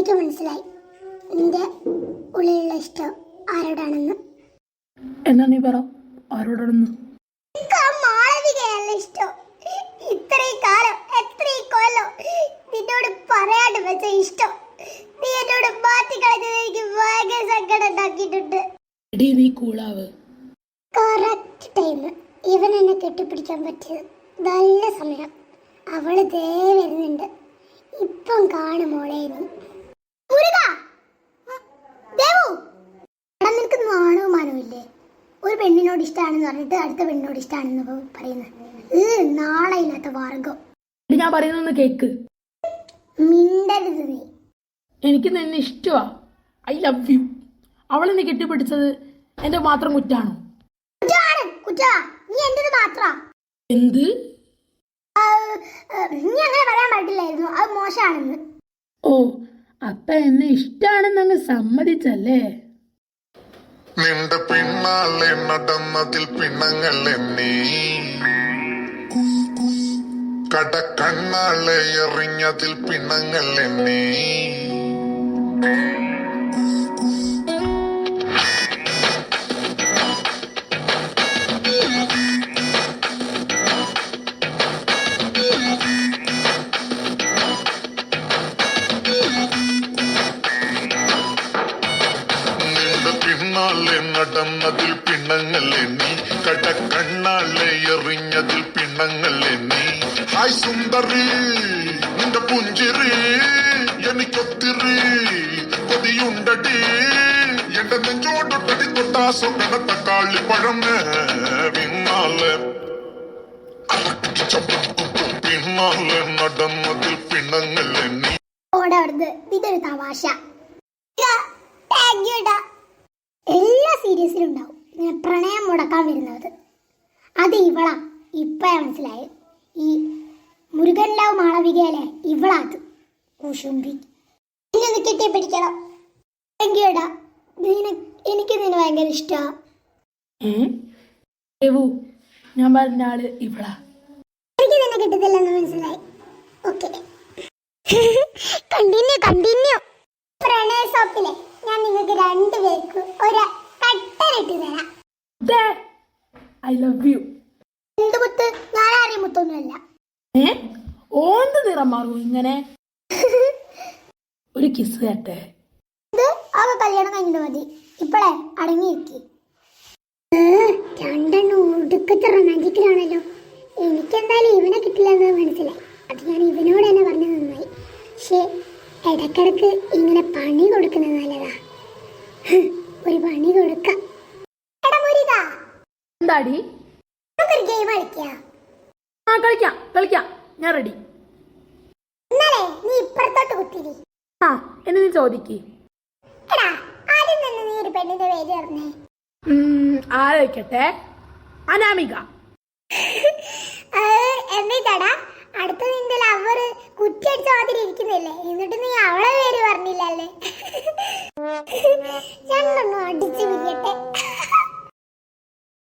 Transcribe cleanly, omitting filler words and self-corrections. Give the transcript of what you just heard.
എനിക്ക് മനസ്സിലായി നിന്റെ ഉള്ളിലുള്ള ഇഷ്ടം ആരോടാണെന്ന്. എന്നാ നീ പറ, ആരോടാണെന്ന്? മാളവികയല്ല ഇഷ്ടം. ഇത്രയും കാലം എത്രയും കൊല്ലം നിന്നോട് പറയാണ്ട് വെച്ച ഇഷ്ടം നീ എന്നോട് മാറ്റി കളഞ്ഞത് എനിക്ക് ഭയങ്കര സങ്കടം ഉണ്ടാക്കിയിട്ടുണ്ട്. നീ കൂളാവ്. കറക്റ്റ് ടൈം ഇവൻ എന്നെ കെട്ടിപ്പിടിക്കാൻ പറ്റിയത്. നല്ല സമയം. അവള് ദേ വരുന്നുണ്ട്. ഇപ്പം കാണുമോളെ നീ. നിനക്ക് നാണവും മാനവുമില്ലേ? ഒരു പെണ്ണിനോട് ഇഷ്ടമാണെന്ന് പറഞ്ഞിട്ട് അടുത്ത പെണ്ണിനോട് ഇഷ്ടമാണെന്ന് പറയുന്നത്. നാളെ ഇല്ലാത്ത വർഗം. ഞാൻ പറയുന്നൊന്ന് കേക്ക്. മിണ്ടരുത് നീ. എനിക്ക് നിന്നെ ഇഷ്ടമാ. I love you. അവളെന്നെ കെട്ടിപ്പിടിച്ചത് എന്റെ മാത്രം കുറ്റാണോ? നീ എന്റേത് മാത്ര. എന്ത്? നീ അങ്ങനെ പറയാൻ പാടില്ലായിരുന്നു. അത് മോശമാണെന്ന്. ഓ, അപ്പൊ എന്നെ ഇഷ്ടാണെന്ന് അങ്ങ് സമ്മതിച്ചല്ലേ? നിന്റെ പിന്നാലെ നടന്നതിൽ പിണങ്ങൾ എണ്ണി, കടക്കണ്ണാളെ എറിഞ്ഞതിൽ പിണങ്ങൾ എണ്ണി. പിന്നാലെ നടന്നതിൽ പിണങ്ങൾ എണ്ണി, കടക്കണ്ണാലെ എറിഞ്ഞതിൽ പിണങ്ങൾ എണ്ണി. ഹായ് സുന്ദരി, നിന്റെ പുഞ്ചിരി എനിക്കൊത്തിരി കൊതിയുണ്ടടി. എന്റെ നെഞ്ചോടൊട്ടടി തൊട്ടാസോ കടത്ത കാളിപ്പഴം പിന്നാലെ പിന്നാലെ നടന്നതിൽ പിണങ്ങൾ എണ്ണി. ഇതൊരു തമാശ. എല്ലാ സീരീസിലും ഉണ്ടാവും ഇങ്ങനെ പ്രണയം മുടക്കാൻ വരുന്നത്. അത് ഇവളാ. ഇപ്പഴാ മനസ്സിലായത്. ഈ മുരുകൻലാവ് മാളവികയല്ലേ ഇവളാത്. കുശുംബി. ഇനി ഒന്ന് കെട്ടിപ്പിടിക്കണം. ടാ, എനിക്ക് നിന്നെ ഭയങ്കര ഇഷ്ടമാണ്. ഞാൻ പറഞ്ഞ ആള് ഇവളാ. എനിക്ക് നിന്നെ കിട്ടത്തില്ലെന്ന് മനസ്സിലായി. Okay, continue. പ്രണയ സോപ്പിലെ ഞാൻ നിങ്ങൾക്ക് രണ്ടുപേർക്ക് ഒരു കട്ടനിട്ട് തരാം. I love U. എന്ത് മുത്ത്? ഞാൻ ആരെയും മുത്തൊന്നുമല്ല. ഓന്ത് നിറം മാറും ഇങ്ങനെ. ഒരു കിസ് കേട്ടെ. ഇത് അവ കല്യാണം കഴിഞ്ഞിട്ട് മതി. ഇപ്പളേ അടങ്ങിയിരിക്കി. രണ്ടെണ്ണം ഒടുക്കത്തെ റൊമാൻറ്റിക്കിലാണല്ലോ. എനിക്കെന്തായാലും ഇവനെ കിട്ടില്ലെന്ന് മനസ്സിലായി. അത് ഞാൻ ഇവനോട് തന്നെ പറഞ്ഞു നന്നായി. പക്ഷേ ഇടക്കിടക്ക് ഇങ്ങനെ പണി കൊടുക്കുന്നത് നല്ലതാ. ഒരു പണി കൊടുക്കാം. എന്താടി? നമുക്കൊരു ഗെയിം കളിക്കാം. കളിക്കാം. ഞാൻ റെഡി. എന്നാലേ നീ ഇപ്പുറത്തോട്ട് കുത്തിരി. എന്ന് നീ ചോദിക്ക്. എടാ, ആദ്യം തന്നെ നീ ഒരു പെണ്ണിന്റെ പേര് പറഞ്ഞേ. ആലോചിക്കട്ടെ. അനാമിക. എന്നിട്ടാടാ അടുത്ത നിന്റെ ലവർ കുറ്റിയടിച്ച മാതിരി ഇരിക്കുന്നില്ലേ? എന്നിട്ട് നീ അവളെ